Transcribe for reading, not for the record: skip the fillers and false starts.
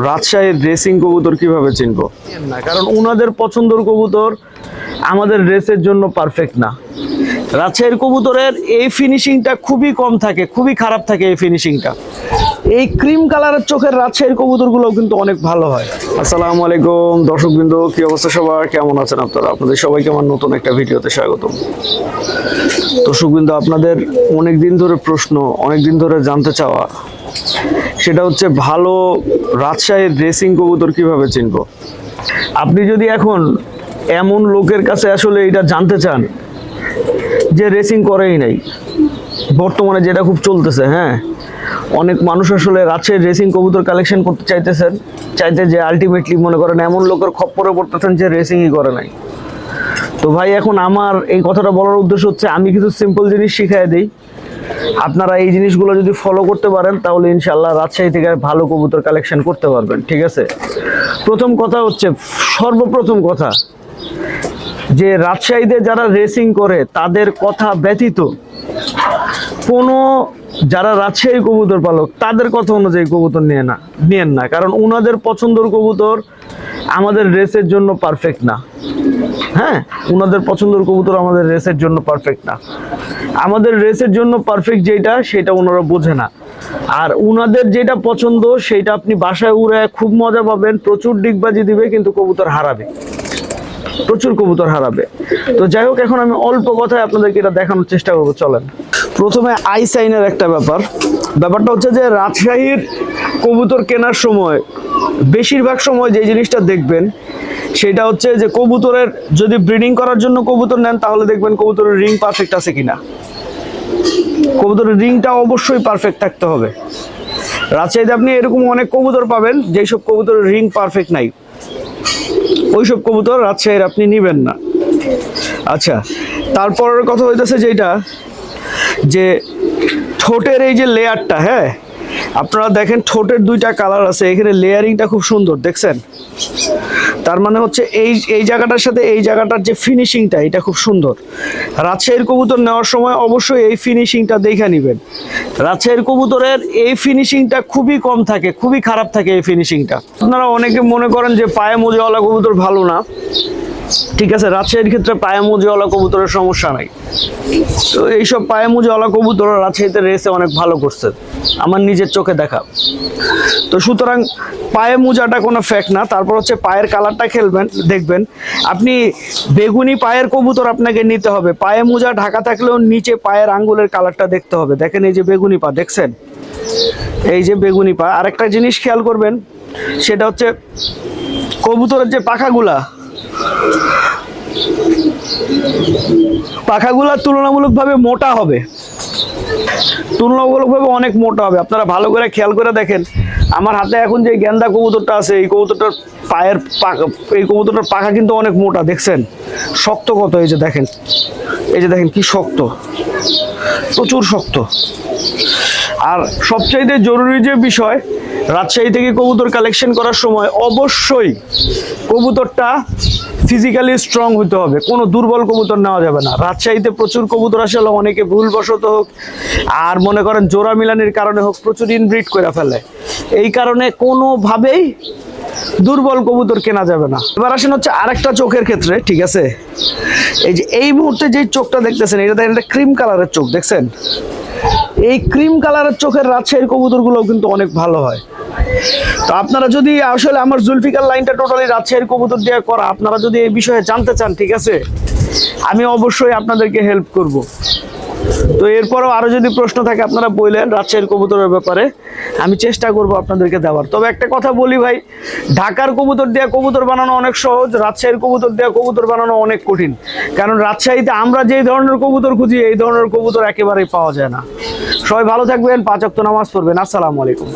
রাজশাহীর রেসিং কবুতর কিভাবে চিনবো না, কারণ ওনাদের পছন্দের কবুতর আমাদের রেসের জন্য পারফেক্ট না। রাজশাহীর কবুতরের এই ফিনিশিংটা খুবই কম থাকে, খুবই খারাপ থাকে এই ফিনিশিংটা। এই ক্রিম কালারের চোখের রাজশাহীর কবুতরগুলো কিন্তু অনেক ভালো হয়। আসসালামু আলাইকুম দর্শকবৃন্দ, কি অবস্থা সবার, কেমন আছেন আপনারা? আপনাদের সবাইকে আমার নতুন একটা ভিডিওতে স্বাগতম। দর্শকবৃন্দ, আপনাদের অনেক দিন ধরে প্রশ্ন, অনেক দিন ধরে জানতে চাওয়া, সেটা হচ্ছে ভালো রাজশাহীর রেসিং কবুতর কিভাবে চিনবো। আপনি যদি এখন এমন লোকের কাছে আসলে এটা জানতে চান যে রেসিং করেই নাই, বর্তমানে যেটা খুব চলতেছে, হ্যাঁ, অনেক মানুষ আসলে রাজশাহীর রেসিং কবুতর কালেকশন করতে চাইতে যে আলটিমেটলি মনে করেন এমন লোকের খপ্পরে পড়তেছেন যে রেসিংই করে নাই। তো ভাই, এখন আমার এই কথাটা বলার উদ্দেশ্য হচ্ছে আমি কিছু সিম্পল জিনিস শিখিয়ে দিই। আপনারা এই জিনিসগুলো যদি ফলো করতে পারেন তাহলে ইনশাল্লাহ রাজশাহী থেকে ভালো কবুতর কালেকশন করতে পারবেন, ঠিক আছে? প্রথম কথা হচ্ছে, সর্বপ্রথম কথা, যে রাজশাহীতে যারা রেসিং করে তাদের কথা ব্যতীত কোনো যারা রাজশাহী কবুতর পালক তাদের কথা অনুযায়ী কবুতর নিয়েন না, কারণ ওনাদের পছন্দের কবুতর আমাদের রেসের জন্য পারফেক্ট না। হ্যাঁ, ওনাদের পছন্দের কবুতর আমাদের রেসের জন্য পারফেক্ট না। আমাদের রেসের জন্য পারফেক্ট যেটা, সেটা ওনারা বোঝে না। আর ওনাদের যেটা পছন্দ সেটা আপনি বাসায় উড়ে খুব মজা পাবেন, প্রচুর ডিগবাজি দিবে, কিন্তু কবুতর হারাবে, প্রচুর কবুতর হারাবে। তো যাই হোক, এখন আমি অল্প কথায় আপনাদেরকে এটা দেখানোর চেষ্টা করবো। চলেন, প্রথমে আই সাইনের একটা ব্যাপারটা হচ্ছে যে রাজশাহীর কবুতর কেনার সময় বেশিরভাগ সময় যে জিনিসটা দেখবেন সেটা হচ্ছে যে কবুতরের যদি ব্রিডিং করার জন্য কবুতর নেন তাহলে দেখবেন কবুতরের রিং পারফেক্ট আছে কিনা। কবুতরের রিংটা অবশ্যই পারফেক্ট থাকতে হবে। রাজশাহীতে আপনি এরকম অনেক কবুতর পাবেন যেসব কবুতরের রিং পারফেক্ট নাই, ওইসব কবুতর রাজশাহীর আপনি নিবেন না। আচ্ছা, তারপরের কথা হইতেছে যেটা, যে ঠোঁটের এই যে লেয়ারটা, হ্যাঁ, আপনারা দেখেন ঠোঁটের দুইটা কালার আছে, এখানে লেয়ারিংটা খুব সুন্দর, দেখছেন? তার মানে হচ্ছে এই জায়গাটার সাথে এই জায়গাটার যে ফিনিশিংটা, এটা খুব সুন্দর। রাজশাহীর কবুতর নেওয়ার সময় অবশ্যই এই ফিনিশিংটা দেখে নেবেন। রাজশাহীর কবুতরের এই ফিনিশিংটা খুবই কম থাকে, খুবই খারাপ থাকে এই ফিনিশিংটা। আপনারা অনেকে মনে করেন যে পায়ে মোজাওয়ালা কবুতর ভালো না, ঠিক আছে, রাজশাহীর ক্ষেত্রে পায়ে মোজাওয়ালা কবুতরের সমস্যা নাই। তো এইসব পায়ে মোজাওয়ালা কবুতর রাজশাহীতে রেসে অনেক ভালো করছে, আমার নিজের চোখে দেখা। তো সুতরাং পায়ে মোজাটা কোনো ফ্যাক্ট না। তারপর হচ্ছে পায়ের কালারটা দেখবেন আপনি, বেগুনি পায়ের কবুতর আপনাকে নিতে হবে। পায়ে মোজা ঢাকা থাকলেও নিচে পায়ের আঙ্গুলের কালারটা দেখতে হবে। দেখেন এই যে বেগুনি পা, দেখছেন? এই যে বেগুনি পা। আরেকটা জিনিস খেয়াল করবেন, সেটা হচ্ছে কবুতরের যে পাখাগুলা তুলনামূলকভাবে মোটা হবে, অনেক মোটা হবে। আপনারা ভালো করে খেয়াল করে দেখেন, আমার হাতে এখন যে গেন্দা কবুতরটা আছে, এই কবুতরটার পাখা কিন্তু অনেক মোটা, দেখছেন? শক্ত কত, এই যে দেখেন কি শক্ত, প্রচুর শক্ত। আর সবচাইতে জরুরি যে বিষয়, রাজশাহী থেকে কবুতর কালেকশন করার সময় অবশ্যই কবুতরটা ফিজিক্যালি স্ট্রং হতে হবে, কোনো দুর্বল কবুতর নেওয়া যাবে না। রাজশাহীতে প্রচুর কবুতর আসলে অনেকে ভুলবশত হোক আর মনে করেন জোড়া মিলানির কারণে হোক প্রচুর ইনব্রিড করে ফেলে, এই কারণে কোনোভাবেই দুর্বল কবুতর কেনা যাবে না। এবার আসেন হচ্ছে আরেকটা চোখের ক্ষেত্রে, ঠিক আছে? এই যে এই মুহূর্তে যে চোখটা দেখতেছেন, এটা দেখেন, এটা ক্রিম কালারের চোখ, দেখছেন? এই ক্রিম কালারের চোখের রাজশাহীর কবুতরগুলোও কিন্তু অনেক ভালো হয়। তো আপনারা যদি আসলে আমার জুলফিকার লাইনটা টোটালি রাজশাহীর কবুতর দিয়ে করা, আপনারা যদি এই বিষয়ে জানতে চান, ঠিক আছে, আমি অবশ্যই আপনাদেরকে হেল্প করব। তো এরপরও আরো যদি প্রশ্ন থাকে আপনারা বললেন রাজশাহীর কবুতরের ব্যাপারে, আমি চেষ্টা করব আপনাদেরকে দেওয়ার। তবে একটা কথা বলি ভাই, ঢাকার কবুতর দিয়ে কবুতর বানানো অনেক সহজ, রাজশাহীর কবুতর দিয়ে কবুতর বানানো অনেক কঠিন। কারণ রাজশাহীতে আমরা যেই ধরনের কবুতর খুঁজি এই ধরনের কবুতর একেবারেই পাওয়া যায় না। সবাই ভালো থাকবেন, 5 ওয়াক্ত নামাজ পড়বেন। আসসালামু আলাইকুম।